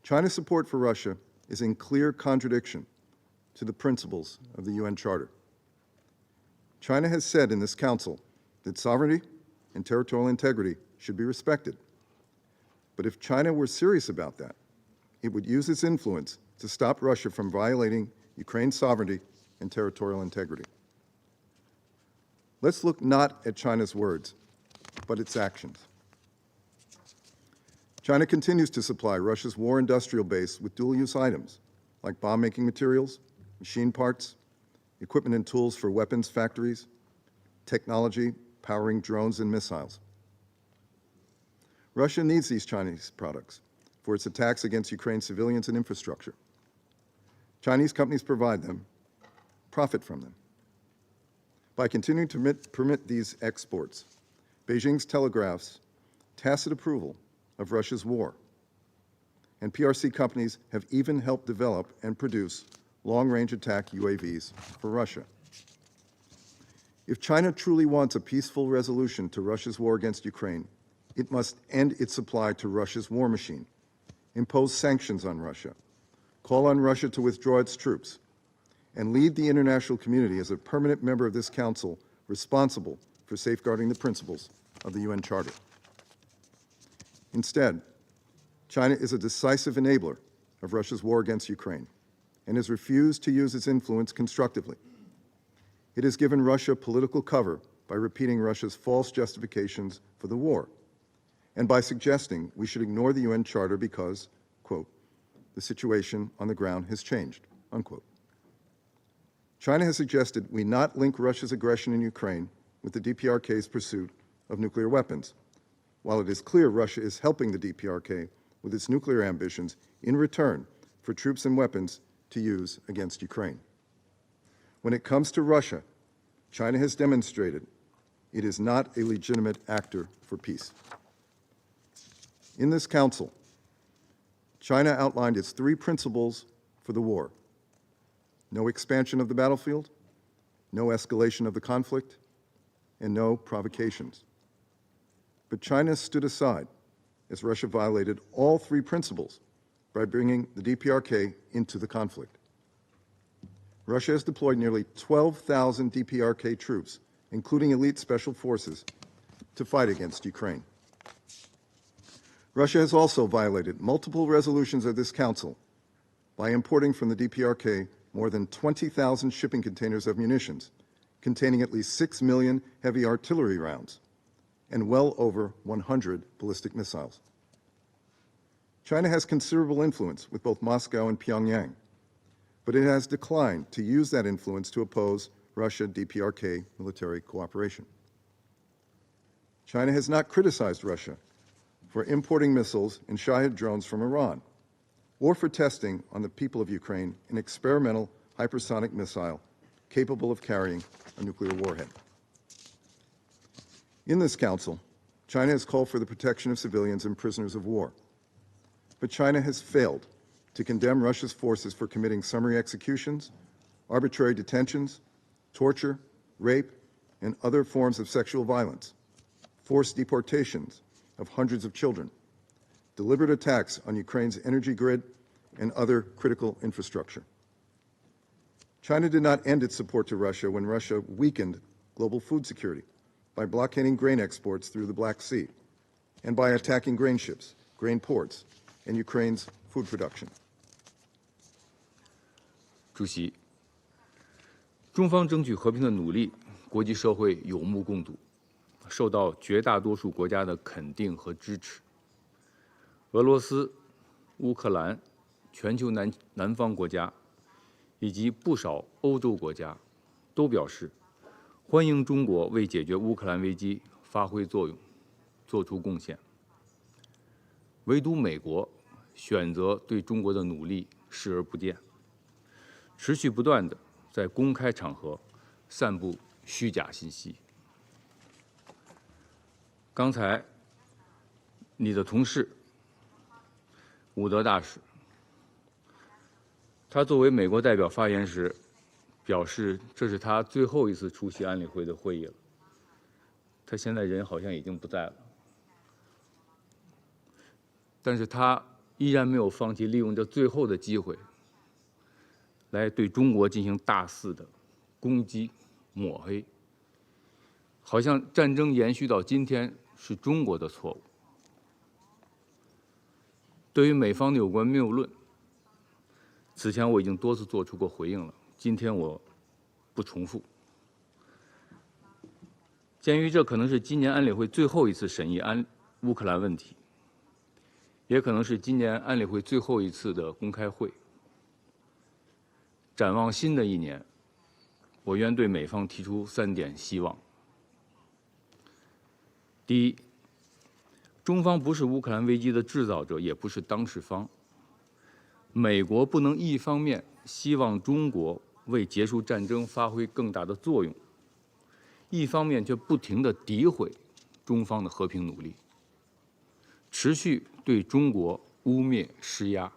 China's support for Russia is in clear contradiction to the principles of the UN Charter. China has said in this council that sovereignty and territorial integrity should be respected. But if China were serious about that, it would use its influence to stop Russia from violating Ukraine's sovereignty and territorial integrity. Let's look not at China's words, but its actions. China continues to supply Russia's war industrial base with dual-use items like bomb-making materials, machine parts, equipment and tools for weapons factories, technology powering drones and missiles. Russia needs these Chinese products for its attacks against Ukraine's civilians and infrastructure. Chinese companies provide them, profit from them. By continuing to permit these exports, Beijing's telegraphs tacit approval of Russia's war, and PRC companies have even helped develop and produce long-range attack UAVs for Russia. If China truly wants a peaceful resolution to Russia's war against Ukraine, it must end its supply to Russia's war machine, impose sanctions on Russia, call on Russia to withdraw its troops, and lead the international community as a permanent member of this council responsible for safeguarding the principles of the UN Charter. Instead, China is a decisive enabler of Russia's war against Ukraine and has refused to use its influence constructively. It has given Russia political cover by repeating Russia's false justifications for the war and by suggesting we should ignore the UN Charter because, quote, the situation on the ground has changed, unquote. China has suggested we not link Russia's aggression in Ukraine with the DPRK's pursuit of nuclear weapons, while it is clear Russia is helping the DPRK with its nuclear ambitions in return for troops and weapons to use against Ukraine. When it comes to Russia, China has demonstrated it is not a legitimate actor for peace. In this council, China outlined its three principles for the war: no expansion of the battlefield, no escalation of the conflict, and no provocations. But China stood aside as Russia violated all three principles by bringing the DPRK into the conflict. Russia has deployed nearly 12,000 DPRK troops, including elite special forces, to fight against Ukraine. Russia has also violated multiple resolutions of this council by importing from the DPRK more than 20,000 shipping containers of munitions, containing at least 6 million heavy artillery rounds and well over 100 ballistic missiles. China has considerable influence with both Moscow and Pyongyang, but it has declined to use that influence to oppose Russia-DPRK military cooperation. China has not criticized Russia for importing missiles and Shahed drones from Iran, or for testing on the people of Ukraine an experimental hypersonic missile capable of carrying a nuclear warhead. In this council, China has called for the protection of civilians and prisoners of war. But China has failed to condemn Russia's forces for committing summary executions, arbitrary detentions, torture, rape, and other forms of sexual violence, forced deportations of hundreds of children, deliberate attacks on Ukraine's energy grid and other critical infrastructure. China did not end its support to Russia when Russia weakened global food security by blockading grain exports through the Black Sea and by attacking grain ships, grain ports, and Ukraine's food production. 主席，中方争取和平的努力，国际社会有目共睹，受到绝大多数国家的肯定和支持。俄罗斯、乌克兰、全球南方国家以及不少欧洲国家都表示欢迎中国为解决乌克兰危机发挥作用，做出贡献。唯独美国选择对中国的努力视而不见，持续不断地在公开场合散布虚假信息。刚才你的同事伍德大使，他作为美国代表发言时表示，这是他最后一次出席安理会的会议了。他现在人好像已经不在了，但是他依然没有放弃利用这最后的机会，来对中国进行大肆的攻击、抹黑，好像战争延续到今天是中国的错误。对于美方的有关谬论，此前我已经多次做出过回应了，今天我不重复。鉴于这可能是今年安理会最后一次审议乌克兰问题，也可能是今年安理会最后一次的公开会，展望新的一年，我愿对美方提出3点希望。第一，中方不是乌克兰危机的制造者，也不是当事方。美国不能一方面希望中国为结束战争发挥更大的作用，一方面却不停地诋毁中方的和平努力，持续对中国污蔑施压。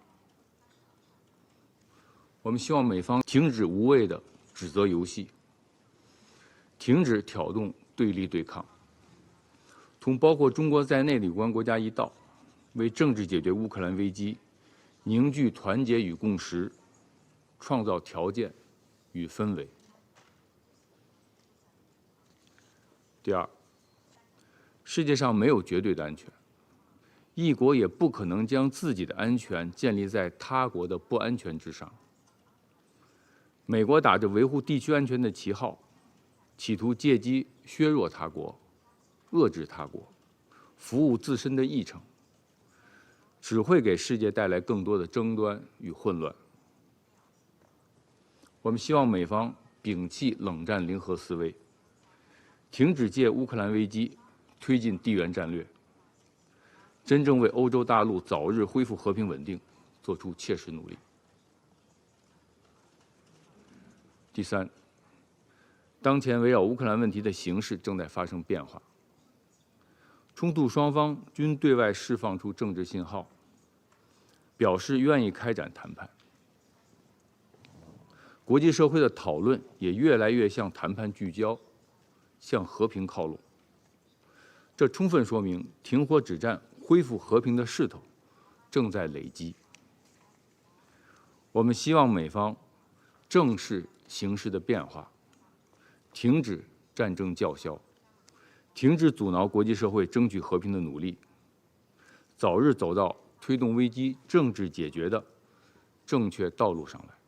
我们希望美方停止无谓的指责游戏，停止挑动对立对抗，同包括中国在内的有关国家一道，为政治解决乌克兰危机凝聚团结与共识，创造条件与氛围。第二，世界上没有绝对的安全，一国也不可能将自己的安全建立在他国的不安全之上。美国打着维护地区安全的旗号，企图借机削弱他国、遏制他国，服务自身的议程，只会给世界带来更多的争端与混乱。我们希望美方摒弃冷战零和思维，停止借乌克兰危机推进地缘战略，真正为欧洲大陆早日恢复和平稳定做出切实努力。第三，当前围绕乌克兰问题的形势正在发生变化，冲突双方均对外释放出政治信号，表示愿意开展谈判。国际社会的讨论也越来越向谈判聚焦，向和平靠拢。这充分说明停火止战、恢复和平的势头正在累积。我们希望美方正视形势的变化，停止战争叫嚣，停止阻挠国际社会争取和平的努力，早日走到推动危机政治解决的正确道路上来。